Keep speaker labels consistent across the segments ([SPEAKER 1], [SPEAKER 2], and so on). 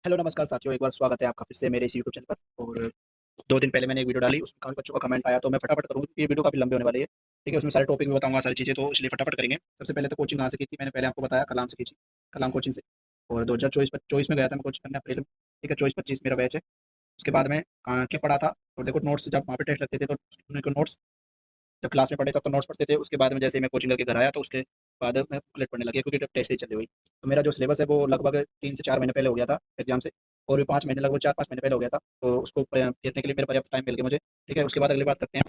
[SPEAKER 1] Hello नमस्कार साथियों, एक बार स्वागत है आपका फिर से मेरे इस यूट्यूब चैनल पर। और 2 दिन पहले मैंने एक वीडियो डाली, उसमें काफ़ी बच्चों का कमेंट आया, तो मैं फटाफट करूँ क्योंकि ये वीडियो काफ़ी लंबी होने वाली है। ठीक है, उसमें सारे टॉपिक भी बताऊंगा, सारी चीज़ें, तो इसलिए फटाफट करेंगे। सबसे पहले तो कोचिंग कहाँ से की थी, मैंने पहले आपको बताया कलाम से की थी, कलाम कोचिंग से। और 2024 में गया था मैं कोचिंग करने अप्रैल में। ठीक है, 24-25 मेरा बैच है। उसके बाद मैं क्या पढ़ा था, और देखो नोट्स जब वहाँ पे टेस्ट लगते थे तो उनके नोट्स जब क्लास में पढ़े तब तो नोट्स पढ़ते थे। उसके बाद में जैसे ही मैं कोचिंग करके घर आया तो उसके बाद मैं बुकलेट पढ़ने लगे, क्योंकि जब टेस्ट ही चली हुई। तो मेरा जो सिलेबस है वो लगभग 3 से 4 महीने पहले हो गया था एग्जाम से। और भी 5 महीने, लगभग 4-5 महीने पहले हो गया था, तो उसको फेरने के लिए मेरे पर्याप्त टाइम मिल गया मुझे। ठीक है, उसके बाद अगली बात करते हैं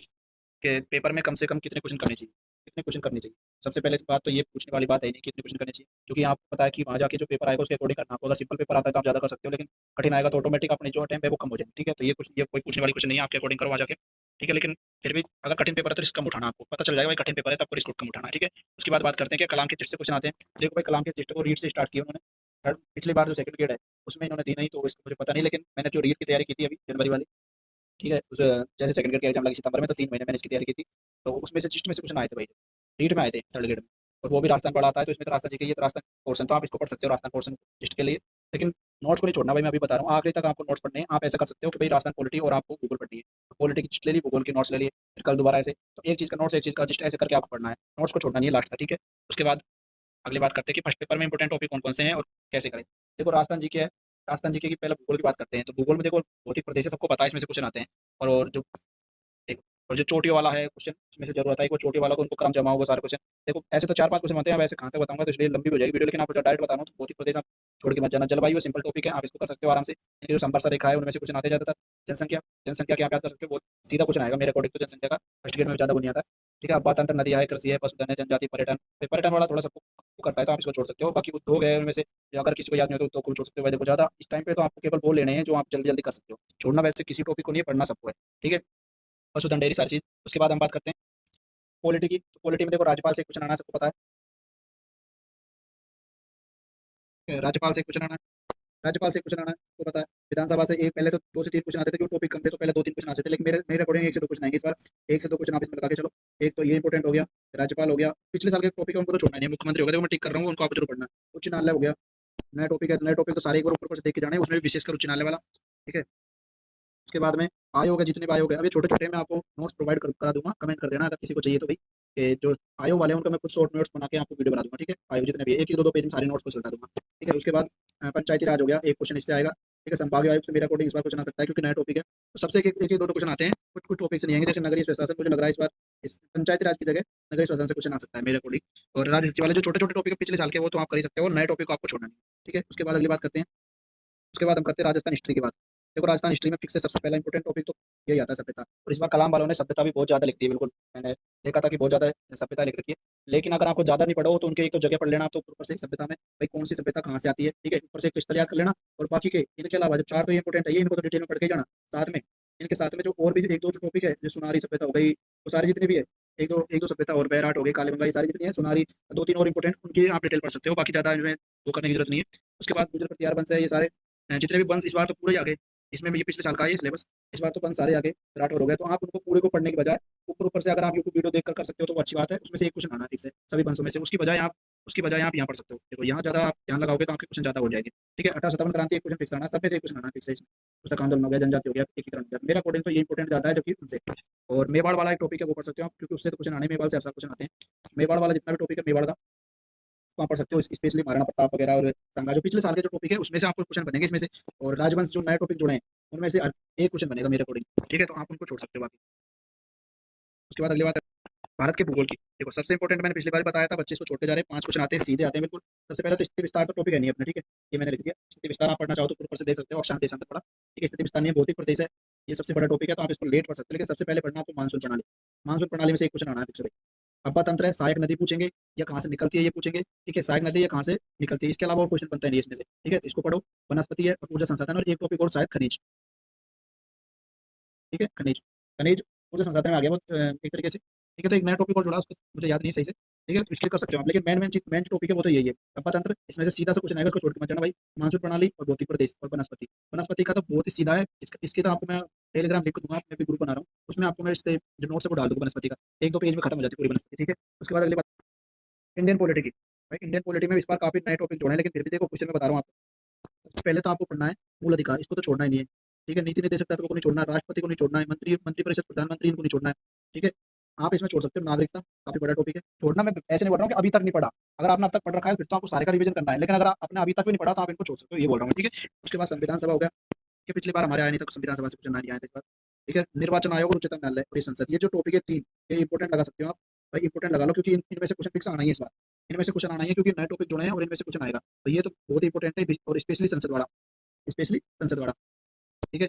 [SPEAKER 1] कि पेपर में कम से कम कितने क्वेश्चन करने चाहिए, कितने क्वेश्चन करने चाहिए। सबसे पहले बात तो ये पूछने वाली बात है नहीं कितने क्वेश्चन करने चाहिए, क्योंकि आपको पता है कि वहाँ जाके जो पेपर आएगा उसके अकॉर्डिंग करना। आपको अगर सिंपल पेपर आता है तो आप ज़्यादा कर सकते हो, लेकिन कठिन आएगा तो ऑटोमेटिक अपनी जो अटेम्प्ट है वो कम हो जाएगी। ठीक है, तो ये कोई पूछने वाली क्वेश्चन नहीं है, आपके अकॉर्डिंग करो वहाँ जाके। ठीक है, लेकिन फिर भी अगर कठिन पेपर है तो रिस्क कम उठाना, आपको पता चल जाएगा भाई कठिन पेपर है तो आपको रिस्क कम उठाना है। ठीक है, उसके बाद बात करते हैं कि कलाम के टेस्ट से क्वेश्चन आते हैं। देखो भाई, कलाम के टेस्ट को रीड से स्टार्ट किया उन्होंने। पिछली बार जो सेकंड ग्रेड है उसमें इन्होंने दी नहीं, तो इसको मुझे पता नहीं, लेकिन मैंने जो रीड की तैयारी की थी अभी जनवरी वाली। ठीक है, जैसे सेकंड ग्रेड की एग्जाम लगी सितंबर में, तो 3 महीने मैंने इसकी तैयारी की थी। तो उसमें से जिस्ट में से क्वेश्चन आए थे भाई, रीड में आए थे थर्ड ग्रेड में। और वो भी राजस्थान पढ़ा आता है, तो इसमें तो राजस्थान जी के, ये तो राजस्थान पोर्सन तो आप इसको पढ़ सकते हो, राजस्थान पोर्सन जिस्ट के लिए। लेकिन नोट्स को नहीं छोड़ना भाई, मैं अभी बता रहा हूँ, आखिरी तक आपको नोट्स पढ़ने हैं। आप ऐसा कर सकते हो कि भाई राजस्थान पॉलिटी और आपको भूगोल पढ़नी है, तो पॉलिटी की जिस्ट ले ली, भूगोल की नोट्स ले लिए, फिर कल दोबारा ऐसे। तो एक चीज़ का नोट्स, एक चीज़ का जिस्ट, ऐसे करके आपको पढ़ना है। नोट्स को छोड़ना नहीं है लास्ट तक। ठीक है, उसके बाद अगली बात करते हैं कि फर्स्ट पेपर में इंपॉर्टेंट टॉपिक कौन कौन से हैं और कैसे करें। देखो राजस्थान जी के है, राजस्थान जी के की पहले भूगोल की बात करते हैं। तो भूगोल में देखो भौतिक प्रदेश है, सबको पता है इसमें से क्वेश्चन आते हैं। और जो एक और जो चोटियों वाला है क्वेश्चन, उसमें से जरूरत है कि वो चोटी वाला को उनको क्रम जमा होगा सारे क्वेश्चन। देखो ऐसे तो 4-5 क्वेश्चन आते हैं, वैसे कहाँ तक बताऊंगा तो इसलिए लंबी हो जाएगी वीडियो, लेकिन आपको डायरेक्ट बता रहा हूँ तो भौतिक प्रदेश आप छोड़ के मत जाना। जलवायु सिंपल टॉपिक है, आप इसको कर सकते हो आराम से। इनकी जो संपर्क रेखा है उनमें से क्वेश्चन आते हैं ज्यादातर। जनसंख्या, जनसंख्या की आप याद कर सकते हो, बहुत सीधा क्वेश्चन आएगा मेरे अकॉर्डिंग तो जनसंख्या का। फर्स्ट ग्रेड में ज्यादा नहीं आता है। ठीक है, अब बात अंतर नदियाँ है, कृषि है, पशुधन है, जनजाति, पर्यटन। पर्यटन वाला थोड़ा सबको करता है तो आप इसको छोड़ सकते हो। बाकी उद्योग है उनमें से, अगर किसी को याद नहीं हो तो उद्योग को छोड़ सकते हो। भाई देखो ज्यादा इस टाइम पे तो आपको केवल वो लेने हैं जो आप जल्दी जल्दी कर सकते हो। छोड़ना वैसे किसी टॉपिक को नहीं है, पढ़ना सबको है। ठीक है, पशुधन, डेयरी, सारी चीज। उसके बाद हम बात करते हैं पॉलिटी की। तो पॉलिटी में देखो राज्यपाल से क्वेश्चन आना सबको पता है, राज्यपाल से क्वेश्चन आना है, राज्यपाल से क्वेश्चन आना है तो पता है। विधानसभा से एक, पहले तो 2 से 3 क्वेश्चन आते थे, जो टॉपिक कम थे तो पहले 2-3 क्वेश्चन आते थे, लेकिन मेरे मेरे अकॉर्डिंग 1 से 2 क्वेश्चन आएंगे इस बार। 1 से 2 क्वेश्चन आप इसमें लगा के चलो। एक तो ये इंपॉर्टेंट हो गया, राज्यपाल हो गया। पिछले साल के टॉपिक है उनको तो छोड़ना नहीं है, मुख्यमंत्री हो गया, देखो मैं टिक कर रहा हूँ, उनको आप जरूर पढ़ना है। उच्च न्यायालय हो गया, नया टॉपिक है, नए टॉपिक तो सारे एक बार ऊपर ऊपर से देख के जाने हैं, उसमें भी विशेषकर उच्च न्यायालय वाला। ठीक है, उसके बाद में आयोग है, जितने भी आयोग है, अब ये छोटे छोटे मैं आपको नोट्स प्रोवाइड करा दूंगा, कमेंट कर देना अगर किसी को चाहिए तो भाई। कि जो आयोग वाले हैं उनका मैं खुद शॉर्ट नोट्स बना के आपको वीडियो बना दूंगा। ठीक है, आयोग जितने भी है, एक एक दो दो पेज में सारे नोट्स को चलता दूंगा। ठीक है, उसके बाद पंचायती राज हो गया, एक क्वेश्चन इससे आएगा। ठीक है, संभागीय आयुक्त से मेरा अकॉर्डिंग इस बार क्वेश्चन आ सकता है, क्योंकि नया टॉपिक है तो सबसे एक एक दो दो क्वेश्चन आते हैं। कुछ कुछ टॉपिक से नहीं आएंगे, जैसे नगरीय स्वशासन, मुझे लग रहा है इस बार इस पंचायती राज की जगह नगरीय स्वशासन से क्वेश्चन आ सकता है मेरे अकॉर्डिंग। और राज्य सचिवालय जो छोटे छोटे टॉपिक है पिछले साल के, वो तो आप कर ही सकते हो, नए टॉपिक को आपको छोड़ना नहीं। ठीक है, उसके बाद अगली बात करते हैं, उसके बाद हम करते हैं राजस्थान हिस्ट्री की बात। देखो राजस्थान हिस्ट्री में फिक्स से सबसे पहला इंपॉर्टेंट टॉपिक तो यही आता है, सभ्यता। और इस बार कलाम वालों ने सभ्यता भी बहुत ज्यादा लिख दी है, बिल्कुल मैंने देखा था कि बहुत ज्यादा सभ्यता लिख रखी है। लेकिन अगर आपको ज्यादा नहीं पढ़ो तो उनके एक तो जगह पढ़ लेना, तो ऊपर से सभ्यता में भाई कौन सी सभ्यता कहाँ से आती है। ठीक है, ऊपर से एक तो स्थल याद कर लेना, और बाकी के इनके अलावा जब चार तो ये इंपॉर्टेंट है, ये इनको तो डिटेल में पढ़ के ही जाना। साथ में इनके साथ में जो और भी एक दो जो टॉपिक है, जो सुनारी सभ्यता हो गई, वो सारी जितनी भी है, एक दो सभ्यता और बैराट हो गई, काले बंगाली, सारी जितनी है सुनारी, 2-3 और इंपॉर्टेंट उनकी आप डिटेल पढ़ सकते हो। बाकी ज्यादा इनमें वो करने की जरूरत नहीं है। उसके बाद गुजर प्रतिहार वंश है, ये सारे जितने भी वंश इस बार तो पूरे ही आ गए। इसमें भी ये पिछले साल का है सिलेबस, इस बार तो वंश सारे आ गए, राठौर हो गए। तो आप उनको पूरे को पढ़ने के बजाय ऊपर ऊपर से अगर आप यूट्यूब वीडियो देख कर सकते हो तो वो अच्छी बात है। उसमें से एक क्वेश्चन आना ठीक से सभी वंशों में से, उसकी बजाय आप यहाँ पढ़ सकते हो। देखो यहाँ ज्यादा आप ध्यान लगाओगे तो आपके क्वेश्चन ज्यादा हो जाएंगे। ठीक है, 1857 क्रांति एक क्वेश्चन फिक्स आना, सब में से एक क्वेश्चन आना फिक्स है इसमें। उसका आंदोलन हो गया, जनजाति हो गया, एकीकरण हो गया। मेरा अकॉर्डिंग तो ये इंपॉर्टेंट ज्यादा है जबकि उनसे। और मेवाड़ वाला एक टॉपिक है, वो पढ़ सकते हो आप, क्योंकि उससे तो क्वेश्चन आने, मेवाड़ से ऐसा क्वेश्चन आते हैं। मेवाड़ वाला जितना भी टॉपिक है मेवाड़ का, वहाँ पढ़ सकते हो, स्पेशली महाराणा प्रताप वगैरह और गंगा, जो पिछले साल के जो टॉपिक है उसमें से आपको क्वेश्चन बनेंगे इसमें से। और राजवंश जो नए टॉपिक जुड़े हैं उनमें से एक क्वेश्चन बनेगा मेरे अकॉर्डिंग। ठीक है, तो आप उनको छोड़ सकते हो बाकी। उसके बाद अगली बात है भारत के भूगोल की। देखो सबसे इंपॉर्टेंट मैंने पिछली बार बताया था, बच्चे इसको छोड़ते जा रहे हैं, 5 क्वेश्चन आते हैं, सीधे आते हैं बिल्कुल। सबसे पहले तो स्थिति विस्तार तो टॉपिक है नहीं अपना। ठीक है, ये मैंने लिख दिया। स्थिति विस्तार आप पढ़ना चाहो तो ऊपर से देख सकते हो, अक्षांश देशांतर पढ़ा। ठीक है, स्थिति विस्तार नहीं है, भौतिक प्रदेश है, ये सबसे बड़ा टॉपिक है, तो आप इसको लेट पढ़ सकते हो। लेकिन सबसे पहले पढ़ना आपको मानसून प्रणाली। मानसून प्रणाली में से एक क्वेश्चन आना है फिक्स। अब्बा तंत्र है, सहायक नदी पूछेंगे या कहाँ से निकलती है ये पूछेंगे। ठीक है, सहायक नदी या कहाँ से निकलती है, इसके अलावा और क्वेश्चन बनता है नहीं इसमें से। ठीक है, तो इसको पढ़ो। वनस्पति है और ऊर्जा संसाधन, और एक टॉपिक और शायद खनिज। ठीक है, खनिज, खनिज ऊर्जा संसाधन में आ गया वो एक तरीके से। ठीक है, तो एक नया टॉपिक और जुड़ा, उसको मुझे याद नहीं सही से। ठीक है, तो इसके कर सकते हो आप, लेकिन मेन टॉपिक है वो तो यही है, अब्बा तंत्र। इसमें से सीधा सा क्वेश्चन आएगा, उसको छोड़ के मत जाना भाई। मानसून प्रणाली और भौतिक प्रदेश और वनस्पति। वनस्पति का तो बहुत ही सीधा है, इसके तो आपको मैं टेलीग्राम लिंक दूंगा, मैं भी ग्रुप बना रहा हूँ, उसमें आपको मैं इसके जो नोट्स है वो डाल दूंगा वनस्पति का। 1-2 पेज में खत्म हो जाती है पूरी वनस्पति। ठीक है, उसके बाद अगली बात इंडियन पॉलिटी की। भाई इंडियन पॉलिटी में इस बार काफी नए टॉपिक जोड़े हैं, लेकिन फिर भी देखो क्वेश्चन में बता रहा हूँ आपको। पहले तो आपको पढ़ना है मूल अधिकार, इसको तो छोड़ना ही नहीं है। ठीक है, नीति निर्देशक तत्व को नहीं छोड़ना है, राष्ट्रपति को नहीं छोड़ना है, मंत्रिपरिषद, प्रधानमंत्री इनको नहीं छोड़ना है। ठीक है, आप इसमें छोड़ सकते हो नागरिकता, काफी बड़ा टॉपिक है। छोड़ना मैं ऐसे नहीं बोल रहा हूँ कि अभी तक नहीं पढ़ा, अगर आपने अब तक पढ़ रखा है फिर तो आपको सारे का रिवीजन करना है, लेकिन अगर आपने अभी तक भी नहीं पढ़ा तो आप इनको छोड़ सकते हो, ये बोल रहा हूँ। ठीक है, उसके बाद संविधान सभा हो गया कि पिछली बार हमारे आया नहीं था, संविधान सभा से क्वेश्चन नहीं आया था इस बार। ठीक है, निर्वाचन आयोग और उच्चतम न्यायालय और ये संसद, ये जो टॉपिक है तीन, ये इंपोर्टेंट लगा सकते हो आप भाई, इंपोर्टेंट लगा लो, क्योंकि इनमें से क्वेश्चन फिक्स आना ही है इस बार। इनमें से क्वेश्चन आना ही है क्योंकि नए टॉपिक जुड़े हैं और इनमें से क्वेश्चन आएगा, तो ये तो बहुत ही इंपॉर्टेंट है, और स्पेशली संसद वाला, स्पेशली संसद वाला। ठीक है,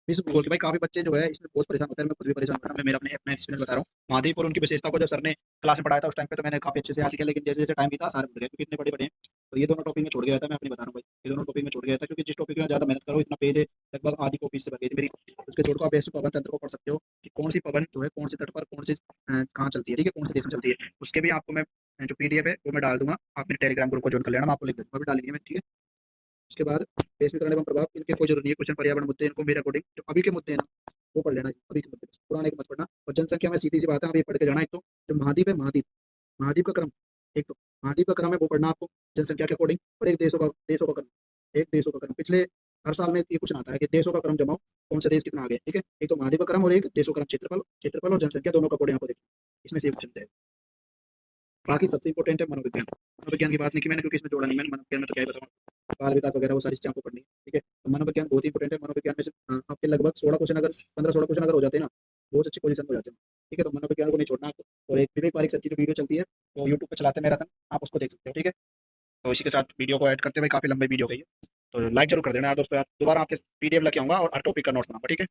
[SPEAKER 1] विश्व भूगोल के भाई काफी बच्चे जो है इसमें बहुत परेशान होते हैं, मैं खुद भी परेशान होता हूँ। मैं मेरा अपने अपना एक्सपीरियंस बता रहा हूँ। महाद्वीप और उनकी विशेषता को जब सर ने क्लास में पढ़ाया था उस टाइम पे तो मैंने काफी अच्छे से याद किया, लेकिन जैसे जैसे टाइम बीता सारे भूल गए, क्योंकि इतने बड़े बड़े हैं। तो ये दोनों टॉपिक में छोड़ गया था, मैं अपनी बता रहा हूँ भाई, ये दोनों टॉपिक में छोड़ गया था, क्योंकि जिस टॉपिक में ज्यादा मेहनत करो इतना पेज है, लगभग आधी कॉपी से भर गई थी मेरी। उसके छोड़ को आप बेसिक पवन तंत्र को पढ़ सकते हो कि कौन सी पवन जो है कौन से तट पर कौन सी कहाँ चलती है, ठीक है, कौन से देश में चलती है। उसके भी आपको मैं जो पीडीएफ है वो मैं डाल दूंगा, आप मेरे टेलीग्राम ग्रुप को ज्वाइन कर लेना, मैं आपको लिख दूंगा, डाल मैं। ठीक है, उसके बाद वैश्वीकरण एवं प्रभाव, इनके कोई जरूरत नहीं है, क्वेश्चन पर्यावरण मुद्दे इनको मेरे अकॉर्डिंग जो अभी के मुद्दे हैं ना वो पढ़ लेना, अभी के मुद्दे, पुराने को मत पढ़ना। और जनसंख्या में सीधी सी बात है, अभी पढ़ के जाना। एक तो जो महाद्वीप है, महाद्वीप, महाद्वीप का क्रम, एक तो महाद्वीप का क्रम है वो पढ़ना आपको जनसंख्या के अकॉर्डिंग, और एक देशों का क्रम, एक देशों का क्रम। पिछले हर साल में ये क्वेश्चन आता है कि देशों का क्रम जमाओ, कौन सा देश कितना आगे। ठीक है, एक तो महाद्वीप का क्रम और एक देशों का क्रम, क्षेत्रफल, क्षेत्रफल और जनसंख्या दोनों का अकॉर्डिंग आपको देखना, इसमें से क्वेश्चन है। बाकी सबसे इंपॉर्टेंट है मनोविज्ञान, मनोविज्ञान की बात नहीं की मैंने क्योंकि इसमें जोड़ा नहीं, मैंने मनोविज्ञान में तो क्या ही बताऊँ, बाल विकास वगैरह वो सारी चीजें आपको पढ़नी है। ठीक है, तो मनोविज्ञान बहुत ही इंपॉर्टेंट है। मनोविज्ञान में से आपके लगभग 16 क्वेश्चन, अगर 15-16 क्वेश्चन अगर हो जाते हैं ना, बहुत अच्छी पोजीशन में हो जाते हैं। ठीक है, तो मनोविज्ञान को नहीं छोड़ना आपको। और एक विवेक पारिक सर की जो वीडियो चलती है वो यूट्यूब पर चलाते हैं मैराथन, आप उसको देख सकते हो। ठीक है, तो इसी के साथ वीडियो को ऐड करते हुए, काफी लंबी वीडियो गई है, तो लाइक जरूर कर देना यार दोस्तों, यार दोबारा आपके पीडीएफ लेके आऊंगा और हर टॉपिक का नोट्स बनाऊंगा। ठीक है।